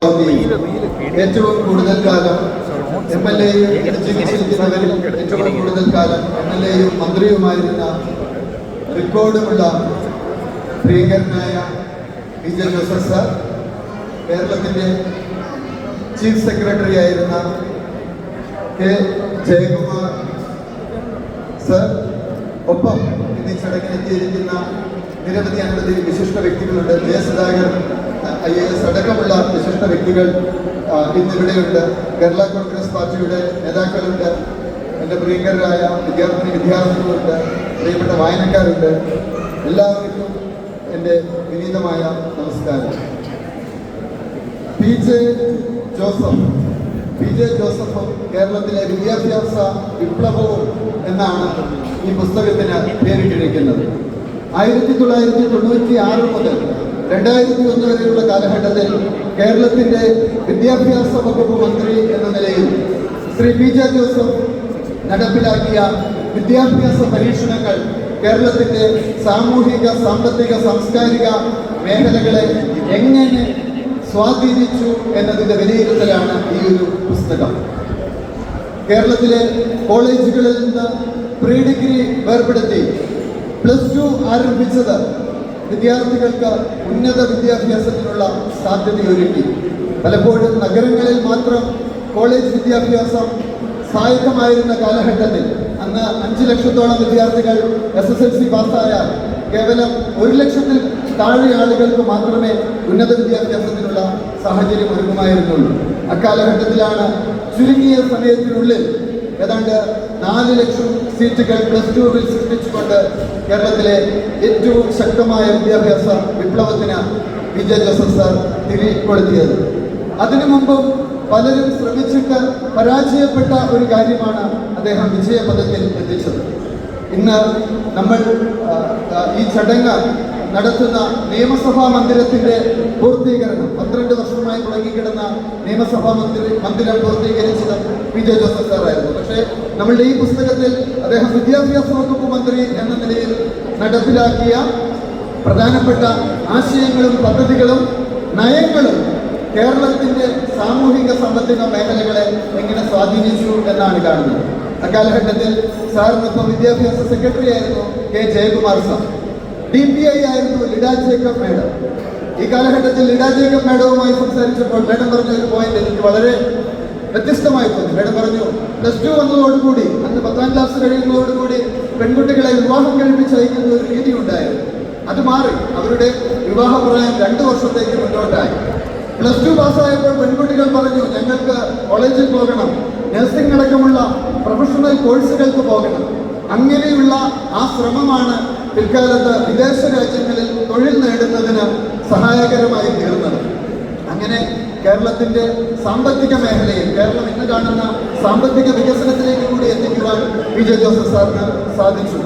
ഏറ്റവും കൂടുതൽ കാലം MLA ജീവിച്ചിരിക്കുന്നവരിൽ ഏറ്റവും കൂടുതൽ കാലം MLA യും മന്ത്രിയുമായിരുന്ന റെക്കോർഡുമുള്ള പ്രിയങ്കരനായ PJ ജോസഫ് സാർ, കേരളത്തിൻ്റെ ചീഫ് സെക്രട്ടറി ആയിരുന്ന K ജയകുമാർ സർ, ഒപ്പം ഇന്ന് ഈ ചടങ്ങിനെത്തിയിരിക്കുന്ന നിരവധി വിശിഷ്ട വ്യക്തികളുണ്ട്. സുധാകർ IAS അടക്കമുള്ള വിശിഷ്ട വ്യക്തികൾ ഇന്നിവിടെയുണ്ട്. കേരള കോൺഗ്രസ് പാർട്ടിയുടെ നേതാക്കളുണ്ട്, എൻ്റെ പ്രിയങ്കരായ വിദ്യാർത്ഥികളുണ്ട്, പ്രിയപ്പെട്ട വായനക്കാരുണ്ട്. എല്ലാവർക്കും എൻ്റെ വിനീതമായ നമസ്കാരം. PJ ജോസഫും കേരളത്തിലെ വിദ്യാഭ്യാസ വിപ്ലവവും എന്നാണ് ഈ പുസ്തകത്തിന് പേരിട്ടിരിക്കുന്നത്. 1996 മുതൽ 2001 വരെയുള്ള കാലഘട്ടത്തിൽ കേരളത്തിൻ്റെ വിദ്യാഭ്യാസ വകുപ്പ് മന്ത്രി എന്ന നിലയിൽ ശ്രീ PJ ജോസഫ് നടപ്പിലാക്കിയ വിദ്യാഭ്യാസ പരീക്ഷണങ്ങൾ കേരളത്തിൻ്റെ സാമൂഹിക, സാമ്പത്തിക, സാംസ്കാരിക മേഖലകളെ എങ്ങനെ സ്വാധീനിച്ചു എന്നതിൻ്റെ വിലയിരുത്തലാണ് ഈ ഒരു പുസ്തകം. കേരളത്തിലെ കോളേജുകളിൽ നിന്ന് പ്രീ ഡിഗ്രി വേർപെടുത്തി +2 ആരംഭിച്ചത് വിദ്യാർത്ഥികൾക്ക് ഉന്നത വിദ്യാഭ്യാസത്തിനുള്ള സാധ്യതയൊരുക്കി. പലപ്പോഴും നഗരങ്ങളിൽ മാത്രം കോളേജ് വിദ്യാഭ്യാസം സായത്തമായിരുന്ന കാലഘട്ടത്തിൽ അന്ന് 5 ലക്ഷത്തോളം വിദ്യാർത്ഥികൾ SSLC പാസ്സായാൽ കേവലം 1 ലക്ഷത്തിൽ താഴെ ആളുകൾക്ക് മാത്രമേ ഉന്നത വിദ്യാഭ്യാസത്തിനുള്ള സാഹചര്യം ഒരുങ്ങുമായിരുന്നുള്ളൂ. അക്കാലഘട്ടത്തിലാണ് ചുരുങ്ങിയ സമയത്തിനുള്ളിൽ ഏതാണ്ട് 4 ലക്ഷം സീറ്റുകൾ +2 സൃഷ്ടിച്ചുകൊണ്ട് കേരളത്തിലെ ഏറ്റവും ശക്തമായ വിദ്യാഭ്യാസ വിപ്ലവത്തിന് PJ ജോസഫ് സാർ തിരികൊളുത്തിയത്. അതിനു മുമ്പും പലരും ശ്രമിച്ചിട്ട് പരാജയപ്പെട്ട ഒരു കാര്യമാണ് അദ്ദേഹം വിജയപഥത്തിൽ എത്തിച്ചത്. ഇന്ന് നമ്മൾ ഈ ചടങ്ങ് നടത്തുന്ന നിയമസഭാ മന്ദിരത്തിൻ്റെ പൂർത്തീകരണം 12 വർഷമായി തുടങ്ങിക്കിടന്ന നിയമസഭാ മന്ദിരം പൂർത്തീകരിച്ചത് PJ ജോസഫ് സാറായിരുന്നു. പക്ഷേ നമ്മളുടെ ഈ പുസ്തകത്തിൽ അദ്ദേഹം വിദ്യാഭ്യാസ വകുപ്പ് മന്ത്രി എന്ന നിലയിൽ നടപ്പിലാക്കിയ പ്രധാനപ്പെട്ട ആശയങ്ങളും പദ്ധതികളും നയങ്ങളും കേരളത്തിൻ്റെ സാമൂഹിക സാമ്പത്തിക മേഖലകളെ എങ്ങനെ സ്വാധീനിച്ചു എന്നാണ് കാണുന്നത്. അക്കാലഘട്ടത്തിൽ സാറിനൊപ്പം വിദ്യാഭ്യാസ സെക്രട്ടറി ആയിരുന്നു K ജയകുമാർ സാർ. DPI ആയിരുന്നു ലിഡ ജേക്കബ് മേഡം. ഈ കാലഘട്ടത്തിൽ ലിഡ ജേക്കബ് മേഡവുമായി സംസാരിച്ചപ്പോൾ മേഡം പറഞ്ഞ ഒരു പോയിന്റ് എനിക്ക് വളരെ വ്യത്യസ്തമായി തോന്നി. മേഡം പറഞ്ഞു, +2 വന്നതോടുകൂടി, അന്ന് 10ാം ക്ലാസ് കഴിയുന്നതോടുകൂടി പെൺകുട്ടികളെ വിവാഹം കഴിപ്പിച്ച് അയക്കുന്ന ഒരു രീതി ഉണ്ടായിരുന്നു. അത് മാറി. അവരുടെ വിവാഹപ്രായം 2 വർഷത്തേക്ക് മുന്നോട്ടായി. +2 പാസ്സായപ്പോൾ പെൺകുട്ടികൾ പറഞ്ഞു, ഞങ്ങൾക്ക് കോളേജിൽ പോകണം, നഴ്സിംഗ് അടക്കമുള്ള പ്രൊഫഷണൽ കോഴ്സുകൾക്ക് പോകണം. അങ്ങനെയുള്ള ആ ശ്രമമാണ് പിൽക്കാലത്ത് വിദേശ രാജ്യങ്ങളിൽ തൊഴിൽ നേടുന്നതിന് സഹായകരമായി തീർന്നത്. അങ്ങനെ കേരളത്തിൻ്റെ സാമ്പത്തിക മേഖലയിൽ കേരളം ഇന്ന് കാണുന്ന സാമ്പത്തിക വികസനത്തിലേക്ക് കൂടി എത്തിക്കുവാൻ PJ ജോസഫ് സാറിന് സാധിച്ചു.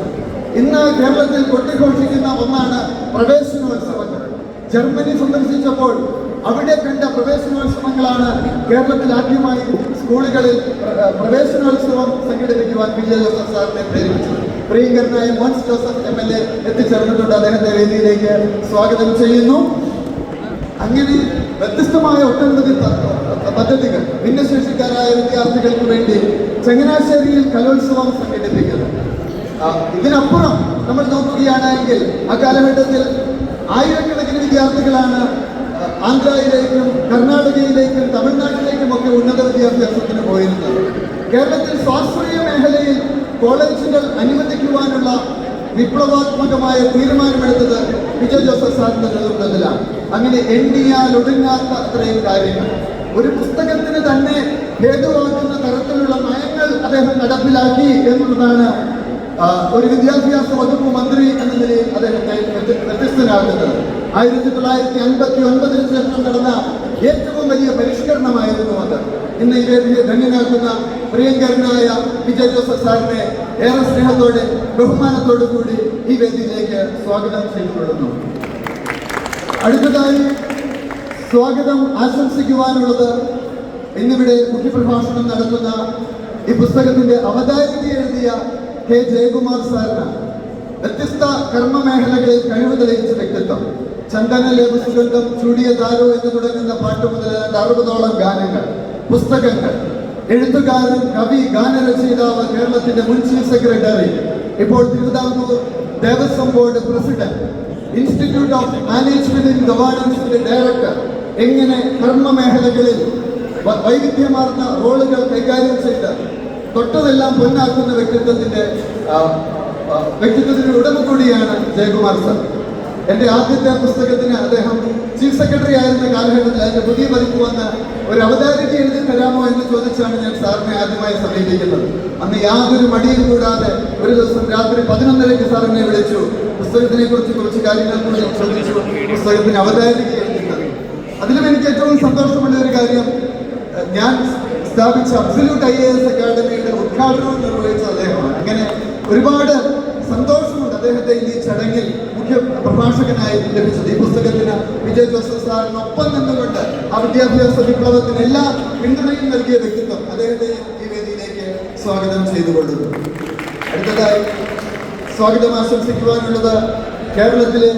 ഇന്ന് കേരളത്തിൽ കൊട്ടിഘോഷിക്കുന്ന ഒന്നാണ് പ്രവേശനോത്സവങ്ങൾ. ജർമ്മനി സന്ദർശിച്ചപ്പോൾ അവിടെ കണ്ട പ്രവേശനോത്സവങ്ങളാണ് കേരളത്തിൽ ആദ്യമായി സ്കൂളുകളിൽ പ്രവേശനോത്സവം സംഘടിപ്പിക്കുവാൻ PJ ജോസഫ് സാറിനെ പ്രേരിപ്പിച്ചത്. പ്രിയങ്കരനായ മോൻസ് ജോസഫ് MLA എത്തിച്ചേർന്നിട്ടുണ്ട്. അദ്ദേഹത്തെ വേദിയിലേക്ക് സ്വാഗതം ചെയ്യുന്നു. അങ്ങനെ വ്യത്യസ്തമായ ഒട്ടനവധി പദ്ധതികൾ ഭിന്നശേഷിക്കാരായ വിദ്യാർത്ഥികൾക്ക് വേണ്ടി ചങ്ങനാശ്ശേരിയിൽ കലോത്സവം സംഘടിപ്പിക്കുന്നു. ഇതിനപ്പുറം നമ്മൾ നോക്കുകയാണെങ്കിൽ ആ കാലഘട്ടത്തിൽ ആയിരക്കണക്കിന് വിദ്യാർത്ഥികളാണ് ആന്ധ്രയിലേക്കും കർണാടകയിലേക്കും തമിഴ്നാട്ടിലേക്കും ഒക്കെ ഉന്നത വിദ്യാഭ്യാസത്തിന് പോയിരുന്നത്. കേരളത്തിൽ സ്വാശ്രയ മേഖലയിൽ കോളേജുകൾ അനുവദിക്കുവാനുള്ള വിപ്ലവാത്മകമായ തീരുമാനമെടുത്തത് PJ ജോസഫ് സാറിന്റെ നേതൃത്വത്തിലാണ്. അങ്ങനെ എണ്ണിയാൽ ഒടുങ്ങാത്ത അത്രയും കാര്യങ്ങൾ, ഒരു പുസ്തകത്തിന് തന്നെ ഹേതുവാക്കുന്ന തരത്തിലുള്ള നയങ്ങൾ അദ്ദേഹം നടപ്പിലാക്കി എന്നുള്ളതാണ് ഒരു വിദ്യാഭ്യാസ വകുപ്പ് മന്ത്രി എന്ന നിലയിൽ അദ്ദേഹത്തെ വ്യത്യസ്തനാകുന്നത്. 1959 ശേഷം നടന്ന ഏറ്റവും വലിയ പരിഷ്കരണമായിരുന്നു അത്. ഇന്ന് ഈ വേദിയെ ധന്യനാക്കുന്ന പ്രിയങ്കരനായ PJ ജോസഫ് സാറിനെ ഏറെ സ്നേഹത്തോടെ ബഹുമാനത്തോടു കൂടി ഈ വേദിയിലേക്ക് സ്വാഗതം ചെയ്തുകൊള്ളുന്നു. അടുത്തതായി സ്വാഗതം ആശംസിക്കുവാനുള്ളത് ഇന്നിവിടെ മുഖ്യപ്രഭാഷണം നടത്തുന്ന ഈ പുസ്തകത്തിന്റെ അവതാരിക എഴുതിയ K ജയകുമാർ സാറിനാണ്. വ്യത്യസ്ത കർമ്മ മേഖലകളിൽ കഴിവ് തെളിയിച്ച വ്യക്തിത്വം. ചന്ദന ലേപസുഗന്ധം, ചൂടിയ താരോ എന്ന് തുടങ്ങുന്ന പാട്ട് മുതൽ 60ഓളം ഗാനങ്ങൾ, പുസ്തകങ്ങൾ, എഴുത്തുകാരൻ, കവി, ഗാനരചയിതാവ്, കേരളത്തിന്റെ മുൻ ചീഫ് സെക്രട്ടറി, ഇപ്പോൾ Thiruvithamkoor Devaswom board president, institute of management and ഗവേണൻസിന്റെ ഡയറക്ടർ, എങ്ങനെ കർമ്മ മേഖലകളിൽ വൈവിധ്യമാർന്ന റോളുകൾ കൈകാര്യം ചെയ്ത് തൊട്ടതെല്ലാം പൊന്നാക്കുന്ന വ്യക്തിത്വത്തിന്റെ ഉടമ കൂടിയാണ് ജയകുമാർ സർ. എൻ്റെ ആദ്യത്തെ പുസ്തകത്തിന് അദ്ദേഹം ചീഫ് സെക്രട്ടറി ആയിരുന്ന കാലഘട്ടത്തിൽ അതിന്റെ പുതിയ പതിപ്പ് വന്ന് ഒരു അവതാരിക എഴുതി തരാമോ എന്ന് ചോദിച്ചാണ് ഞാൻ സാറിനെ ആദ്യമായി സമീപിക്കുന്നത്. അന്ന് യാതൊരു മടിയും കൂടാതെ ഒരു ദിവസം രാത്രി 11:30 സാറിനെ വിളിച്ചു. പുസ്തകത്തിനെ കുറിച്ച് കുറച്ച് കാര്യങ്ങൾ കൂടി ചോദിച്ചു. പുസ്തകത്തിന് അവതാരിക എഴുതുന്നത്. അതിലും എനിക്ക് ഏറ്റവും സന്തോഷമുള്ള ഒരു കാര്യം, ഞാൻ സ്ഥാപിച്ച അബ്സല്യൂട്ട് IAS അക്കാദമിയുടെ ഉദ്ഘാടനവും നിർവഹിച്ച അദ്ദേഹമാണ്. അങ്ങനെ ഒരുപാട് സന്തോഷമുണ്ട് അദ്ദേഹത്തെ ഈ ചടങ്ങിൽ മുഖ്യ പ്രഭാഷകനായി ലഭിച്ചത്. ഈ പുസ്തകത്തിന് വിജയ് ജോസഫ് സാറിനൊപ്പം നിന്നുകൊണ്ട് ആ വിദ്യാഭ്യാസ വിപ്ലവത്തിന് എല്ലാ പിന്തുണയും നൽകിയ വ്യക്തിത്വം അദ്ദേഹത്തെ ഈ വേദിയിലേക്ക് സ്വാഗതം ചെയ്തുകൊള്ളുന്നു. അടുത്തതായി സ്വാഗതം ആശംസിക്കുവാനുള്ളത് കേരളത്തിലെ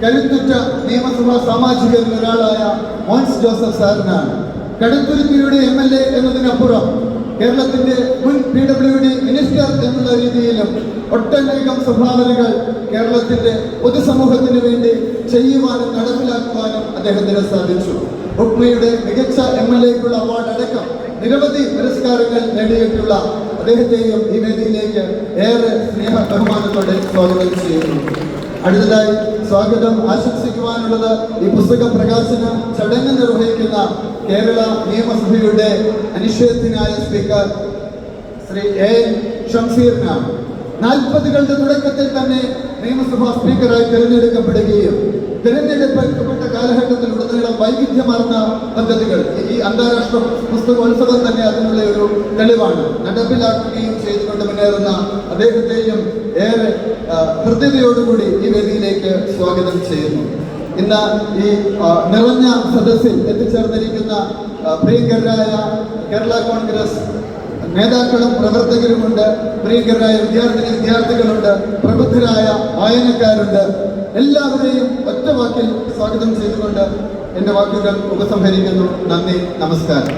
കരുത്തുറ്റ നിയമസഭാ സാമാജികരിൽ ഒരാളായ മോൻസ് ജോസഫ് സാറിനാണ്. കടുത്തുരുത്തിയുടെ MLA എന്നതിനപ്പുറം കേരളത്തിന്റെ മുൻ PWD മിനിസ്റ്റർ എന്നുള്ള രീതിയിലും ഒട്ടനേകം സംഭാവനകൾ കേരളത്തിന്റെ പൊതുസമൂഹത്തിന് വേണ്ടി ചെയ്യുവാനും നടപ്പിലാക്കുവാനും അദ്ദേഹത്തിന് സാധിച്ചു. ഉക്മയുടെ മികച്ച MLAക്കുള്ള അവാർഡ് അടക്കം നിരവധി പുരസ്കാരങ്ങൾ നേടിയിട്ടുള്ള അദ്ദേഹത്തെയും ഈ വേദിയിലേക്ക് ഏറെ സ്നേഹ ബഹുമാനത്തോടെ സ്വാഗതം ചെയ്യുന്നു. അടുത്തതായി സ്വാഗതം ആശംസിക്കുവാനുള്ളത് ഈ പുസ്തക പ്രകാശന ചടങ്ങ് നിർവഹിക്കുന്ന കേരള നിയമസഭയുടെ അനിഷേധ്യനായ സ്പീക്കർ ശ്രീ AN ഷംസീറിനാണ്. 40കളുടെ തുടക്കത്തിൽ തന്നെ നിയമസഭാ സ്പീക്കറായി തിരഞ്ഞെടുക്കപ്പെടുകയും തിരഞ്ഞെടുക്കപ്പെട്ട കാലഘട്ടത്തിലുടനീളം വൈവിധ്യമാർന്ന പദ്ധതികൾ, ഈ അന്താരാഷ്ട്ര പുസ്തകോത്സവം തന്നെ അതിനുള്ള ഒരു തെളിവാണ്, നടപ്പിലാക്കുകയും ചെയ്തുകൊണ്ട് മുന്നേറുന്ന അദ്ദേഹത്തെയും ഏറെ ഹൃദ്യതയോടുകൂടി ഈ വേദിയിലേക്ക് സ്വാഗതം ചെയ്യുന്നു. ഇന്ന് ഈ നിറഞ്ഞ സദസ്സിൽ എത്തിച്ചേർന്നിരിക്കുന്ന പ്രിയങ്കരായ കേരള കോൺഗ്രസ് നേതാക്കളും പ്രവർത്തകരുമുണ്ട്, പ്രിയങ്കരായ വിദ്യാർത്ഥികളുണ്ട്, പ്രബുദ്ധരായ വായനക്കാരുണ്ട്. എല്ലാവരെയും ഒറ്റ വാക്കിൽ സ്വാഗതം ചെയ്തുകൊണ്ട് എൻ്റെ വാക്കുകൾ ഉപസംഹരിക്കുന്നു. നന്ദി, നമസ്കാരം.